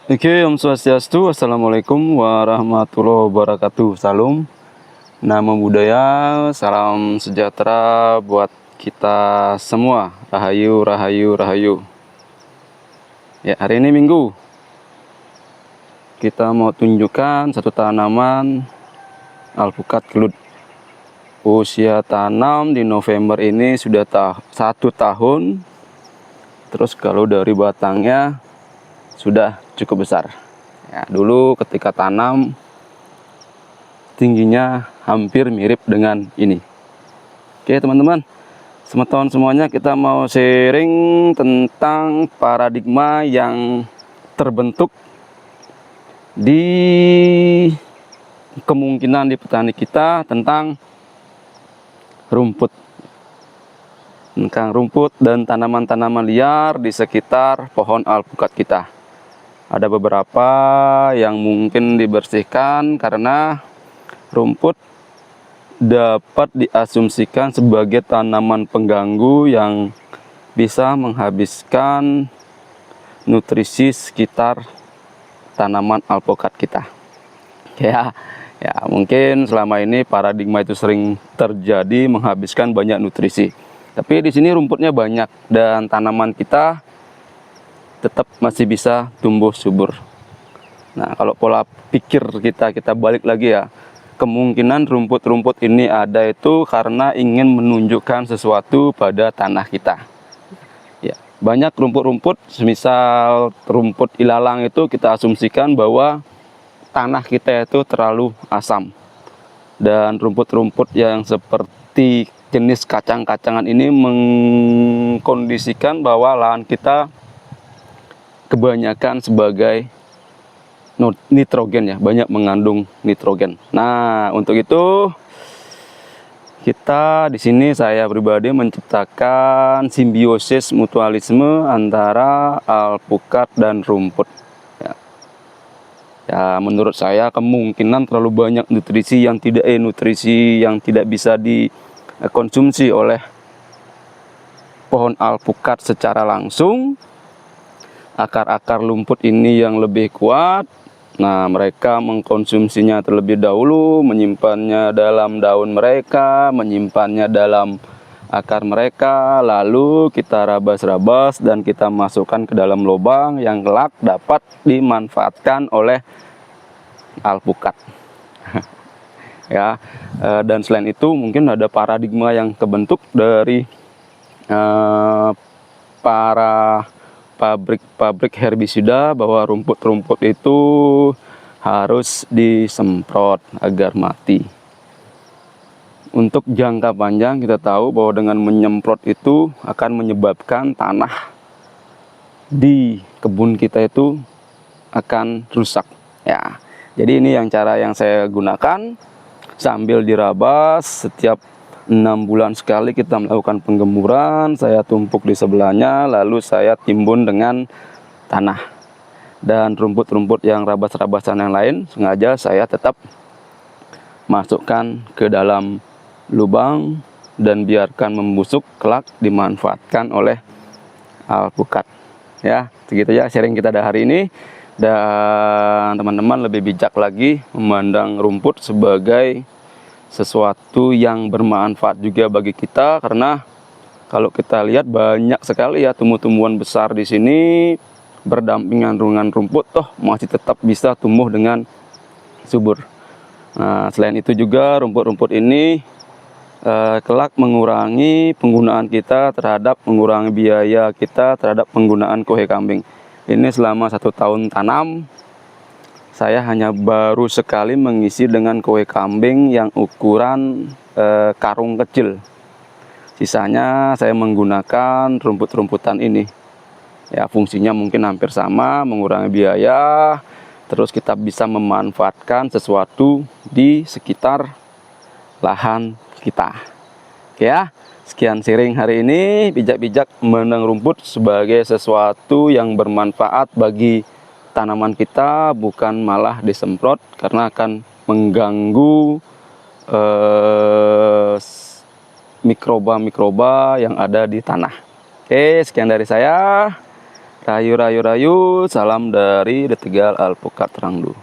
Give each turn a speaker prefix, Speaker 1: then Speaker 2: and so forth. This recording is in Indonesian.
Speaker 1: Oke, Om Swastiastu, Assalamualaikum warahmatullahi wabarakatuh. Salam, namo buddhaya, salam sejahtera buat kita semua. Rahayu, rahayu, rahayu. Ya, hari ini Minggu. Kita mau tunjukkan satu tanaman alpukat kelut. Usia tanam di November ini sudah 1 tahun. Terus kalau dari batangnya sudah cukup besar. Ya, dulu ketika tanam tingginya hampir mirip dengan ini. Oke teman-teman, teman-teman semuanya, kita mau sharing tentang paradigma yang terbentuk di kemungkinan di petani kita tentang rumput. Tentang rumput dan tanaman-tanaman liar di sekitar pohon alpukat kita. Ada beberapa yang mungkin dibersihkan karena rumput dapat diasumsikan sebagai tanaman pengganggu yang bisa menghabiskan nutrisi sekitar tanaman alpukat kita. Ya, mungkin selama ini paradigma itu sering terjadi, menghabiskan banyak nutrisi. Tapi di sini rumputnya banyak dan tanaman kita tetap masih bisa tumbuh subur. Nah, kalau pola pikir kita balik lagi ya, kemungkinan rumput-rumput ini ada itu karena ingin menunjukkan sesuatu pada tanah kita. Ya, banyak rumput-rumput, semisal rumput ilalang itu kita asumsikan bahwa tanah kita itu terlalu asam. Dan rumput-rumput yang seperti jenis kacang-kacangan ini mengkondisikan bahwa lahan kita kebanyakan sebagai nitrogen ya, banyak mengandung nitrogen. Nah, untuk itu kita di sini saya pribadi menciptakan simbiosis mutualisme antara alpukat dan rumput. Ya, menurut saya kemungkinan terlalu banyak nutrisi yang tidak bisa dikonsumsi oleh pohon alpukat secara langsung. Akar-akar lumput ini yang lebih kuat. Nah, mereka mengkonsumsinya terlebih dahulu, menyimpannya dalam daun mereka, menyimpannya dalam akar mereka, lalu kita rabas-rabas dan kita masukkan ke dalam lubang yang kelak dapat dimanfaatkan oleh alpukat. Ya, dan selain itu mungkin ada paradigma yang kebentuk dari para pabrik herbisida bahwa rumput-rumput itu harus disemprot agar mati. Untuk jangka panjang kita tahu bahwa dengan menyemprot itu akan menyebabkan tanah di kebun kita itu akan rusak. Ya, jadi ini cara yang saya gunakan sambil dirabas. Setiap 6 bulan sekali kita melakukan penggemuran. Saya tumpuk di sebelahnya, lalu saya timbun dengan tanah. Dan rumput-rumput yang rabas-rabasan yang lain sengaja saya tetap masukkan ke dalam lubang dan biarkan membusuk, kelak dimanfaatkan oleh alpukat. Ya, segitu ya sharing kita hari ini. Dan teman-teman lebih bijak lagi memandang rumput sebagai sesuatu yang bermanfaat juga bagi kita, karena kalau kita lihat banyak sekali ya tumbuh-tumbuhan besar di sini berdampingan dengan rumput, toh masih tetap bisa tumbuh dengan subur. Nah, selain itu juga rumput-rumput ini kelak mengurangi penggunaan kita terhadap mengurangi biaya kita terhadap penggunaan kohe kambing. Ini selama 1 tahun tanam, saya hanya baru sekali mengisi dengan kohe kambing yang ukuran karung kecil. Sisanya saya menggunakan rumput-rumputan ini. Ya, fungsinya mungkin hampir sama, mengurangi biaya, terus kita bisa memanfaatkan sesuatu di sekitar lahan kita. Oke ya, sekian sharing hari ini. Bijak-bijak memandang rumput sebagai sesuatu yang bermanfaat bagi tanaman kita, bukan malah disemprot karena akan mengganggu mikroba-mikroba yang ada di tanah. Oke, sekian dari saya. Rayu rayu rayu, salam dari The Tegal Alpukat Rangdu.